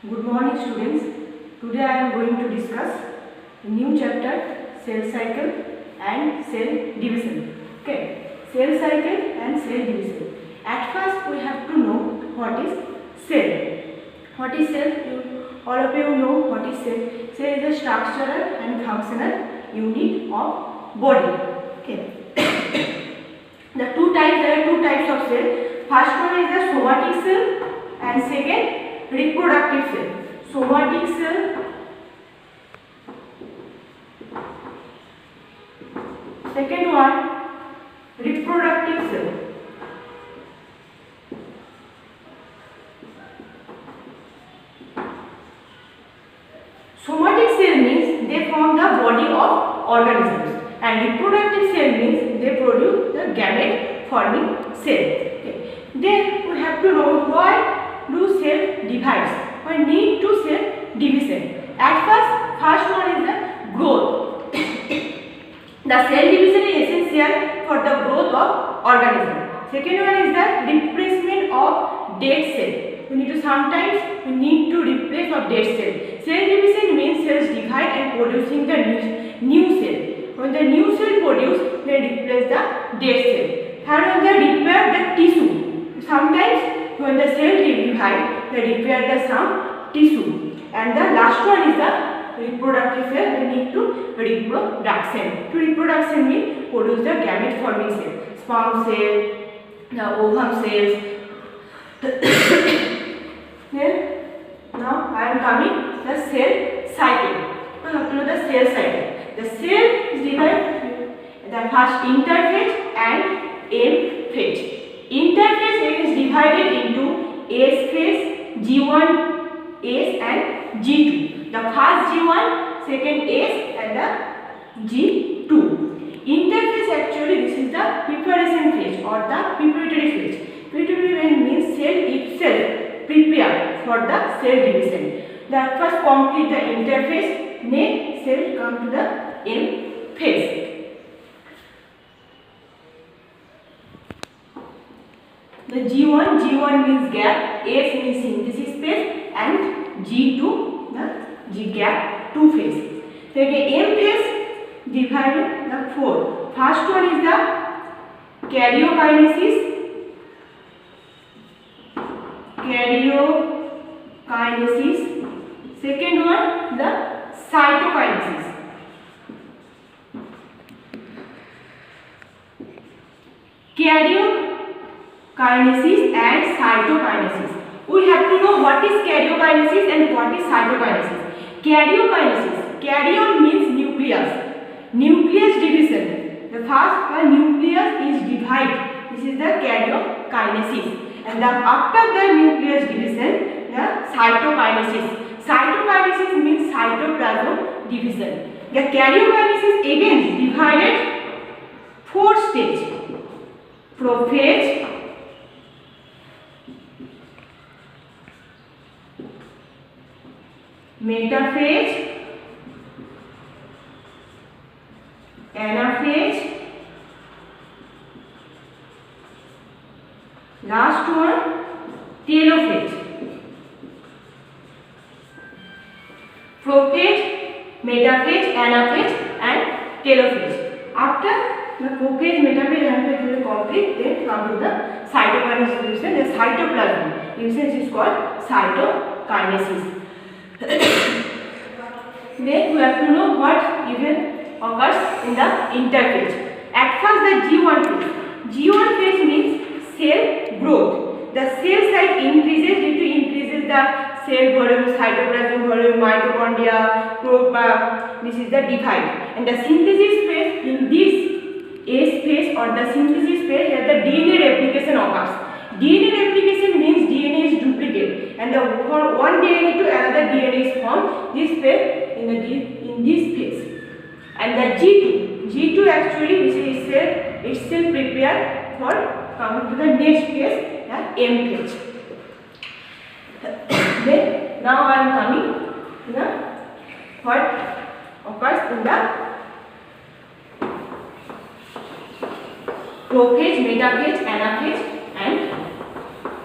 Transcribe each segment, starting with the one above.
Good morning students. Today I am going to discuss a new chapter, cell cycle and cell division. Okay, cell cycle and cell division. At first we have to know what is cell. What is cell? All of you know what is cell. Cell is a structural and functional unit of body. Okay. There are two types of cell. First one is the somatic cell and second reproductive cell. Somatic cell, second one reproductive cell. Somatic cell means they form the body of organisms and reproductive cell means they produce the gamete forming cell. Okay. Then we have to know why do cell divides or need to cell division. At first one is the growth. The cell division is essential for the growth of organism. Second one is the replacement of dead cell. Sometimes we need to replace of dead cell. Cell division means cells divide and producing the new cell. When the new cell produce, they replace the dead cell. Third one, they repair the tissue. Sometimes when the cell divide, they repair the some tissue. And the last one is the reproductive cell. They need to reproduction. To reproduction means produce the gamete forming cell, sperm cell, the ovum cells. Then now I am coming the cell cycle. We have to know the cell cycle. The cell is divided the first interphase and M phase. Interphase is divided into S phase, G1, S and G2. The first G1, second S and the G2. Interphase actually this is the preparation phase or the preparatory phase. Preparatory means cell itself prepare for the cell division. The first complete the interphase, next cell come to the M phase. The G1 means gap, S means synthesis phase and G2 the G gap 2 phase. So M phase divided the 4. First one is the karyokinesis. Second one the cytokinesis. Karyokinesis and cytokinesis. We have to know what is karyokinesis and what is cytokinesis. Karyokinesis. Karyon means nucleus. Nucleus division. The first one nucleus is divided. This is the karyokinesis. And after the nucleus division, the cytokinesis. Cytokinesis means cytoplasm division. The karyokinesis again divided 4 stages. Prophase, metaphase, anaphase, last one telophase. Prophase, metaphase, anaphase and telophase. After the prophase, metaphase, anaphase will complete, then come to the cytokinesis division. The cytoplasm division is called cytokinesis. Then we have to know what event occurs in the interphase. At first the G1 phase. G1 phase means cell growth. The cell size increases due to increases the cell volume, cytoplasm volume, mitochondria, this is the divide. And the synthesis phase, in this S phase or the synthesis phase, here the DNA replication occurs. DNA replication means DNA is duplicate and for one DNA to another DNA is formed. This phase in this phase. And the G2 actually this is itself prepared for coming to the next phase, the M phase. Then now I am coming to the what occurs in the prophase, metaphase, anaphase and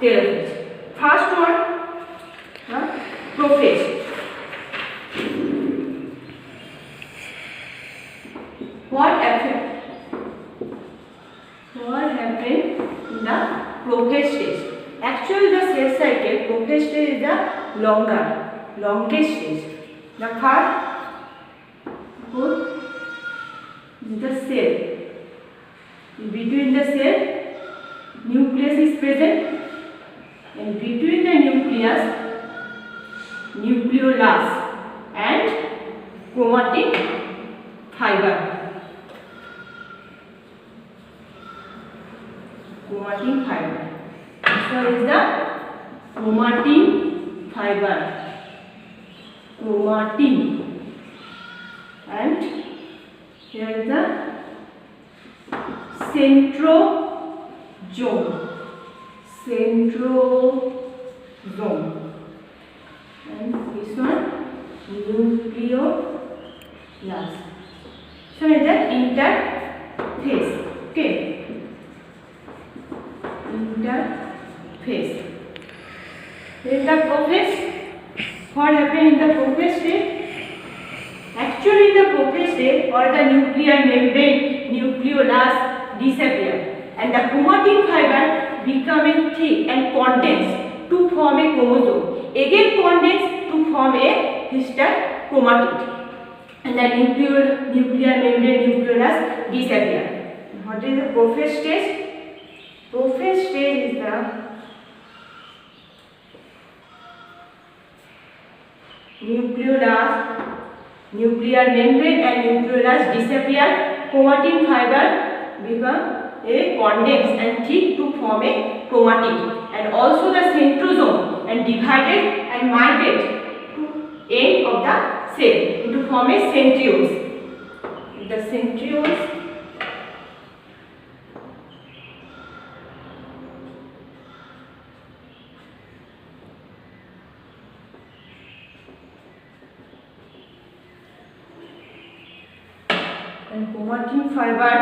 telophase. First one, prophase. longest stage. The third is the cell. Between the cell, nucleus is present, and between the nucleus, nucleolus and chromatin fiber. Chromatin fiber. This one is the chromatin fiber. Chromatin. And here is the centrosome. Centrosome. And this one nucleolus. So is the interphase. Okay. Interphase. In the prophase, what happened in the prophase state? Actually, in the prophase state, all the nuclear membrane, nucleolus disappear, and the chromatin fiber becoming thick and condensed to form a chromosome. Again condensed to form a histochromatid, and the nuclear membrane, nucleolus disappear. What is the prophase stage? Prophase stage is the nucleolus, nuclear membrane and nucleolus disappear, chromatin fiber become a condensed and thick to form a chromatid, and also the centrosome and divided and migrate to end of the cell to form a centriole. The centrioles and chromatin fiber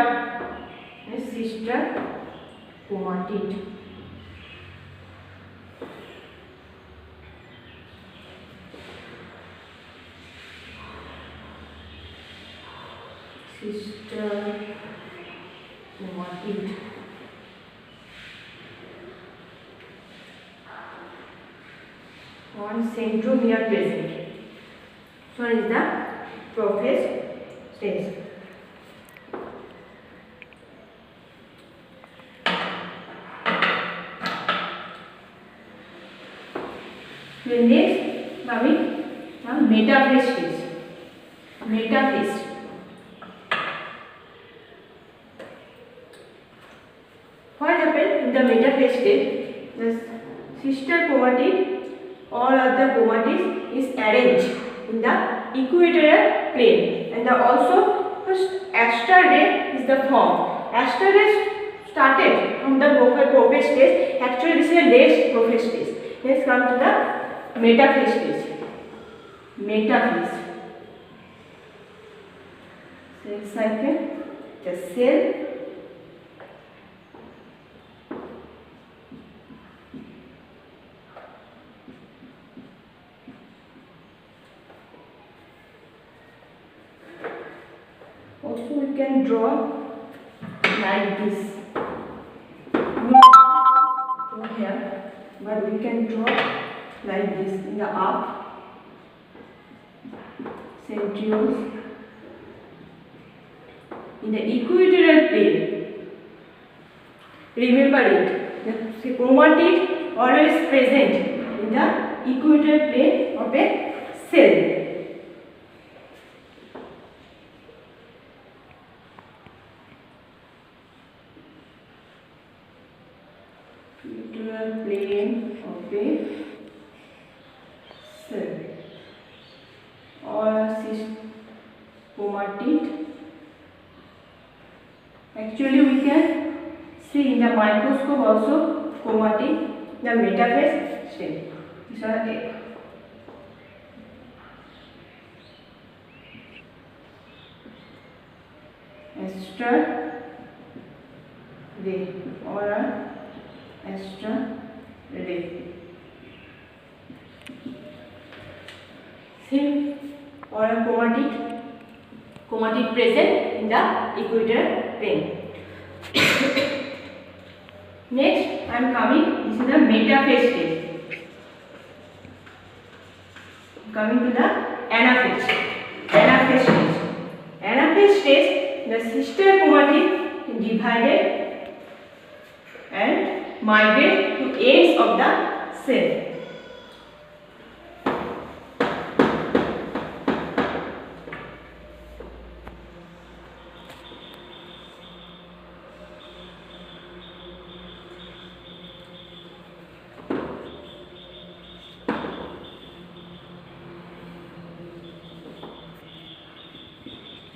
is sister chromatid. Sister chromatid. One centromere present. So is the prophase stage. The next coming the metaphase stage. Metaphase. What happened in the metaphase stage? The sister chromatid, all other chromatids is arranged in the equatorial plane, and the also astral ray is the form. Astral ray started from the prophase stage. Actually, this is the next prophase stage. Let's come to the metaphase stage. Metaphase. Cell cycle, the cell, also we can draw like this. Not here, but we can draw like this in the up, centrioles, in the equatorial plane. Remember it, the chromatid always present in the equatorial plane of a cell. Equatorial plane of a cell, or chromatid. Actually, we can see in the microscope also chromatid, the metaphase state. These are astral ray or astral ray. Same or a chromatid present in the equatorial plane. Next, I am coming. This is the metaphase stage. coming to the anaphase. Anaphase stage. Anaphase stage, the sister chromatid divided and migrate to ends of the cell.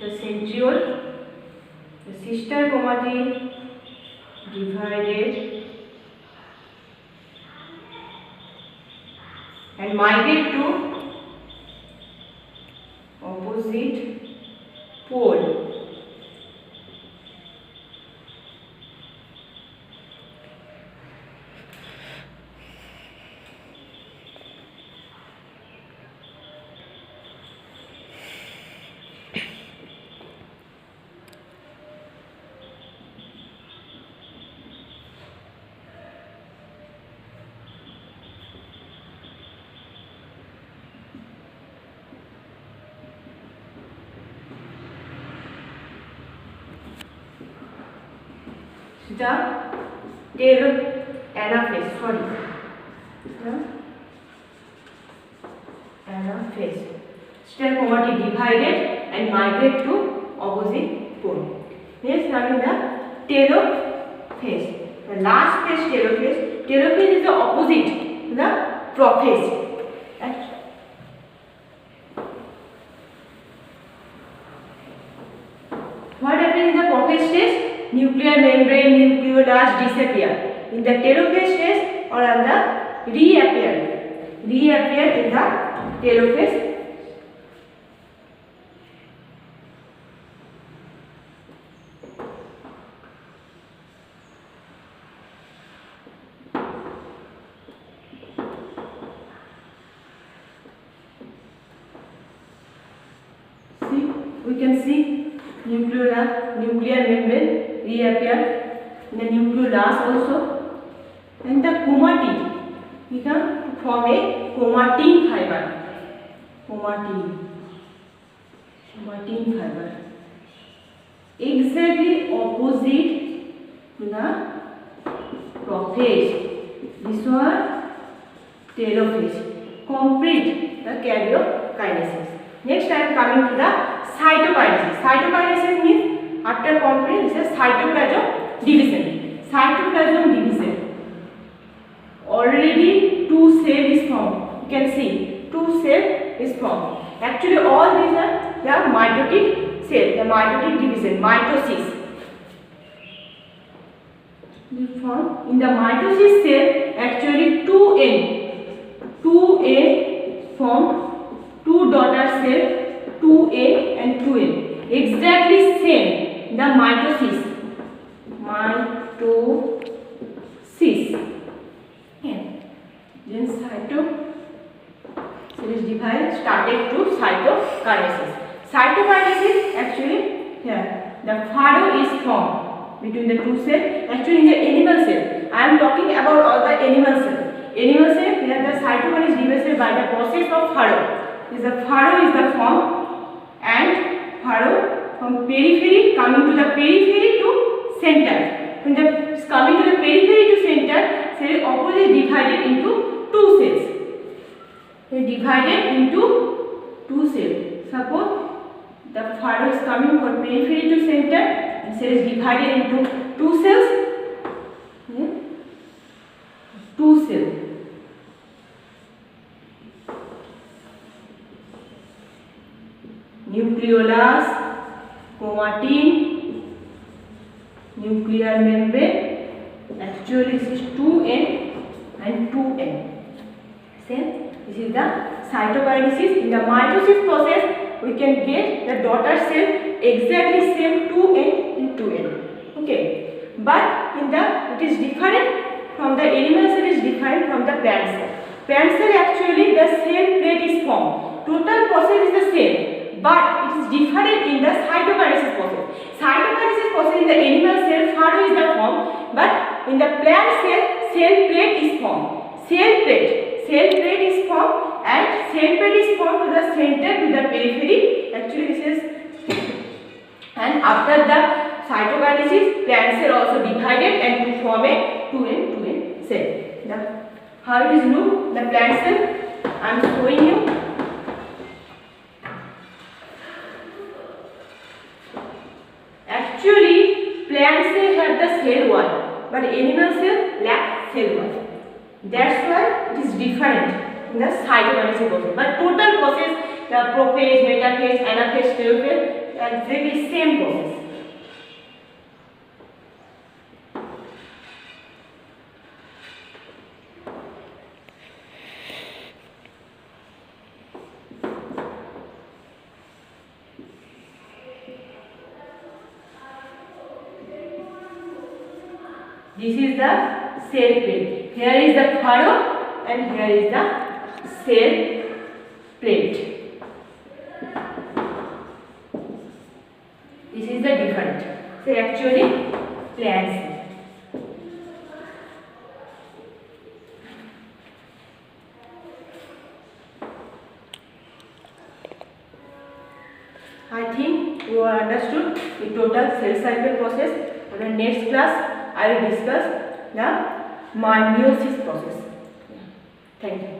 The centriole, the sister chromatid divided and migrate to opposite pole. The anaphase, the anaphase. Sister chromatid divided and migrate to opposite pole. Next, coming the telophase. The last phase, telophase. Telophase is the opposite to the prophase. What happens in the prophase stage? Nuclear membrane, nucleolus disappear. In the telophase stage or on the reappear in the telophase. See, we can see nuclear membrane reappear in the nucleolus also, and the chromatid become to form a chromatin fiber. Chromatin fiber. Exactly opposite to the prophase. This one telophase. Complete the karyokinesis. Next I am coming to the cytokinesis. Cytokinesis means after complete this is cytoplasm division. Cytoplasm division. Already two cell is formed. You can see two cell is formed. Actually all these are the mitotic cell, the mitotic division, mitosis. We form in the mitosis cell actually two N form. Two daughter cell, 2A and 2N, exactly same, the mitosis. And then cell is divided, started to cytokinesis. Cytokinesis actually here, the furrow is formed between the two cells. Actually in the animal cell, I am talking about all the animal cell. Animal cell, here the cytokine is divided by the process of furrow. Furrow is the form, and furrow from periphery coming to the periphery to center. When the is coming to the periphery to center, cell opposite divided into two cells. They divided into two cells. Suppose the furrow is coming from periphery to center, and cell is divided into two cells. Two cells. Nucleolus, chromatin, nuclear membrane. Actually this is 2N and 2N. Same. This is the cytokinesis. In the mitosis process, we can get the daughter cell exactly same 2N and 2N. Okay. But in the it is different from the animal cell is different from the plant cell. Plant cell actually the cell plate is formed. Total process is the same. But it is different in the cytokinesis process. Cytokinesis process in the animal cell, furrow is the form, but in the plant cell, cell plate is formed. Cell plate is formed and cell plate is formed to the center to the periphery. Actually this is and after the cytokinesis, plant cell also divided and to form a 2n cell. How it is look, the plant cell I am showing you. Actually plant cell have the cell wall, but animal cell lack cell wall. That's why it is different in the cytokinesis process. But total process, the prophase, metaphase, anaphase, telophase, exactly same process. This is the cell plate. Here is the furrow and here is the cell plate. This is the different. So actually plant cell. I think you have understood the total cell cycle process. In the next class I will discuss the meiosis process. Thank you.